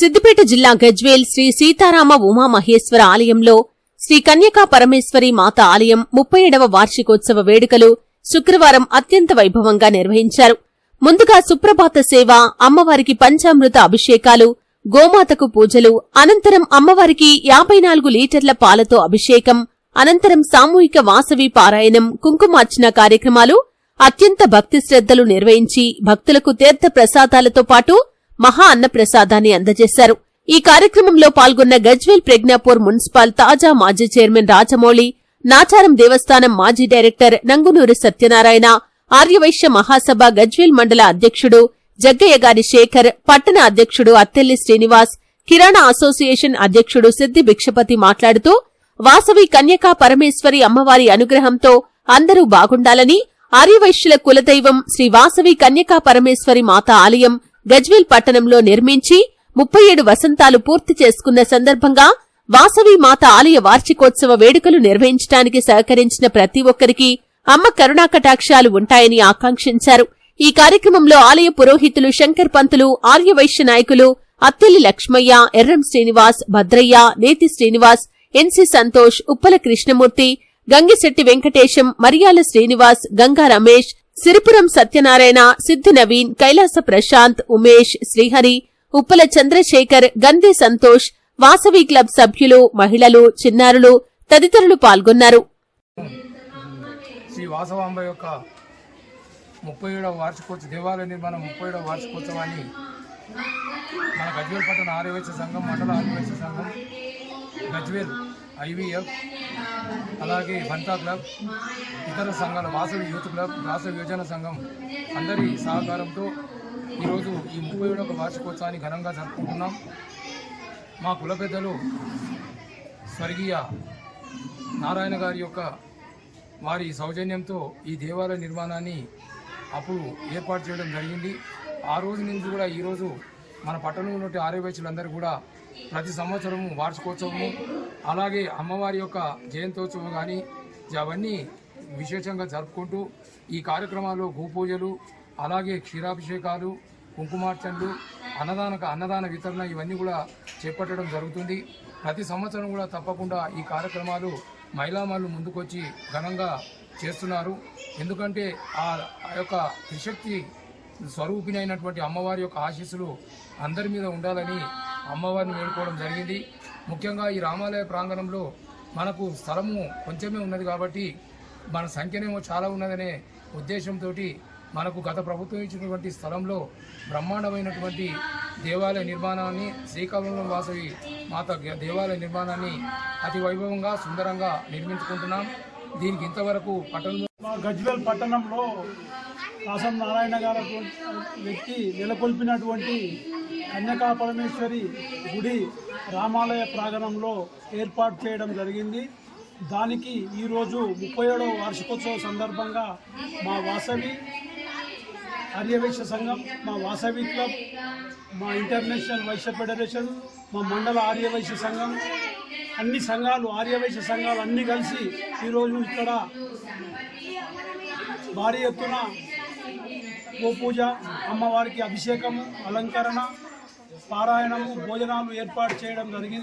సిద్దిపేట జిల్లా గజ్వేల్ శ్రీ సీతారామ ఉమామహేశ్వర ఆలయంలో శ్రీ కన్యకా పరమేశ్వరి మాత ఆలయం 37వ వార్షికోత్సవ వేడుకలు శుక్రవారం అత్యంత వైభవంగా నిర్వహించారు. ముందుగా సుప్రభాత సేవ, అమ్మవారికి పంచామృత అభిషేకాలు, గోమాతకు పూజలు, అనంతరం అమ్మవారికి 54 లీటర్ల పాలతో అభిషేకం, అనంతరం సామూహిక వాసవి పారాయణం, కుంకుమార్చన కార్యక్రమాలు అత్యంత భక్తి శ్రద్ధలు నిర్వహించి భక్తులకు తీర్థ ప్రసాదాలతో పాటు మహా అన్నప్రసాదాన్ని అందజేశారు. ఈ కార్యక్రమంలో పాల్గొన్న గజ్వేల్ ప్రజ్ఞాపూర్ మున్సిపల్ తాజా మాజీ చైర్మన్ రాజమౌళి, నాచారం దేవస్థానం మాజీ డైరెక్టర్ నంగునూరి సత్యనారాయణ, ఆర్యవైశ్య మహాసభ గజ్వేల్ మండల అధ్యక్షుడు జగ్గయ్యగారి శేఖర్, పట్టణ అధ్యక్షుడు అత్తెల్లి శ్రీనివాస్, కిరాణా అసోసియేషన్ అధ్యక్షుడు సిద్ది భిక్షపతి మాట్లాడుతూ వాసవి కన్యకా పరమేశ్వరి అమ్మవారి అనుగ్రహంతో అందరూ బాగుండాలని, ఆర్యవైశ్యుల కులదైవం శ్రీ వాసవి కన్యకా పరమేశ్వరి మాత ఆలయం గజ్వేల్ పట్టణంలో నిర్మించి 37 వసంతాలు పూర్తి చేసుకున్న సందర్భంగా వాసవి మాత ఆలయ వార్షికోత్సవ వేడుకలు నిర్వహించడానికి సహకరించిన ప్రతి ఒక్కరికి అమ్మ కరుణాకటాక్షాలు ఉంటాయని ఆకాంక్షించారు. ఈ కార్యక్రమంలో ఆలయ పురోహితులు శంకర్ పంతులు, ఆర్యవైశ్య నాయకులు అత్తెల్లి లక్ష్మయ్య, ఎర్రం శ్రీనివాస్, భద్రయ్య, నేతి శ్రీనివాస్, ఎన్సి సంతోష్, ఉప్పల కృష్ణమూర్తి, గంగిశెట్టి వెంకటేశం, మరియాల శ్రీనివాస్, గంగా రమేష్, సిరిపురం సత్యనారాయణ, సిద్ధి నవీన్, కైలాస ప్రశాంత్, ఉమేష్, శ్రీహరి, ఉప్పల చంద్రశేఖర్, గంధే సంతోష్, వాసవి క్లబ్ సభ్యులు, మహిళలు, చిన్నారులు తదితరులు పాల్గొన్నారు. శ్రీ వాసవాంబ యొక్క 37వ వార్షికోత్సవ దేవాలయ నిర్మాణం 37వ వార్షికోత్సవాన్ని మన గజ్వేల్ పట్టణ ఆర్యవైశ్య సంఘం, మండల ఆర్యవైశ్య సంఘం, గజ్వేల్ ఐవీఎఫ్, అలాగే బంతా క్లబ్, ఇతర సంఘాల వాసవి యూత్ క్లబ్, వాసవి యోజన సంఘం అందరి సహకారంతో ఈరోజు ఈ 37వ వార్షికోత్సవాన్ని ఘనంగా జరుపుకుంటున్నాం. మా కుల పెద్దలు స్వర్గీయ నారాయణ గారి యొక్క వారి సౌజన్యంతో ఈ దేవాలయ నిర్మాణాన్ని అప్పుడు ఏర్పాటు చేయడం జరిగింది. ఆ రోజు నుంచి కూడా ఈరోజు మన పట్టణంలో ఆర్యవైశ్యులందరూ కూడా ప్రతి సంవత్సరము వార్షికోత్సవము, అలాగే అమ్మవారి యొక్క జయంతోత్సవం కానీ అవన్నీ విశేషంగా జరుపుకుంటూ ఈ కార్యక్రమాల్లో గోపూజలు, అలాగే క్షీరాభిషేకాలు, కుంకుమార్చనలు, అన్నదాన వితరణ ఇవన్నీ కూడా చేపట్టడం జరుగుతుంది. ప్రతి సంవత్సరం కూడా తప్పకుండా ఈ కార్యక్రమాలు మహిళామణులు ముందుకొచ్చి ఘనంగా చేస్తున్నారు. ఎందుకంటే ఆ యొక్క త్రిశక్తి స్వరూపిణి అయినటువంటి అమ్మవారి యొక్క ఆశీస్సులు అందరి మీద ఉండాలని అమ్మవారిని వేడుకోవడం జరిగింది. ముఖ్యంగా ఈ రామాలయ ప్రాంగణంలో మనకు స్థలము కొంచెమే ఉన్నది కాబట్టి మన సంఖ్యనేమో చాలా ఉన్నదనే ఉద్దేశంతో మనకు గత ప్రభుత్వం ఇచ్చినటువంటి స్థలంలో బ్రహ్మాండమైనటువంటి దేవాలయ నిర్మాణాన్ని, శ్రీకాకుళం వాసవి మాత దేవాలయ నిర్మాణాన్ని అతి వైభవంగా సుందరంగా నిర్మించుకుంటున్నాం. దీనికి ఇంతవరకు పట్టణంలో గజ్వేల్ పట్టణంలో కాసం నారాయణ గారు వ్యక్తి నెలకొల్పినటువంటి కన్యకా పరమేశ్వరి గుడి రామాలయ ప్రాంగణంలో ఏర్పాటు చేయడం జరిగింది. దానికి ఈరోజు 37వ వార్షికోత్సవ సందర్భంగా మా వాసవి ఆర్యవైశ్య సంఘం, మా వాసవి క్లబ్, మా ఇంటర్నేషనల్ వైశ్య ఫెడరేషన్, మా మండల ఆర్యవైశ్య సంఘం, అన్ని సంఘాలు, ఆర్యవైశ్య సంఘాలు అన్నీ కలిసి ఈరోజు ఇక్కడ భారీ ఎత్తున గోపూజ, అమ్మవారికి అభిషేకము, అలంకరణ, పారాయణము, భోజనాలు ఏర్పాటు చేయడం జరిగింది.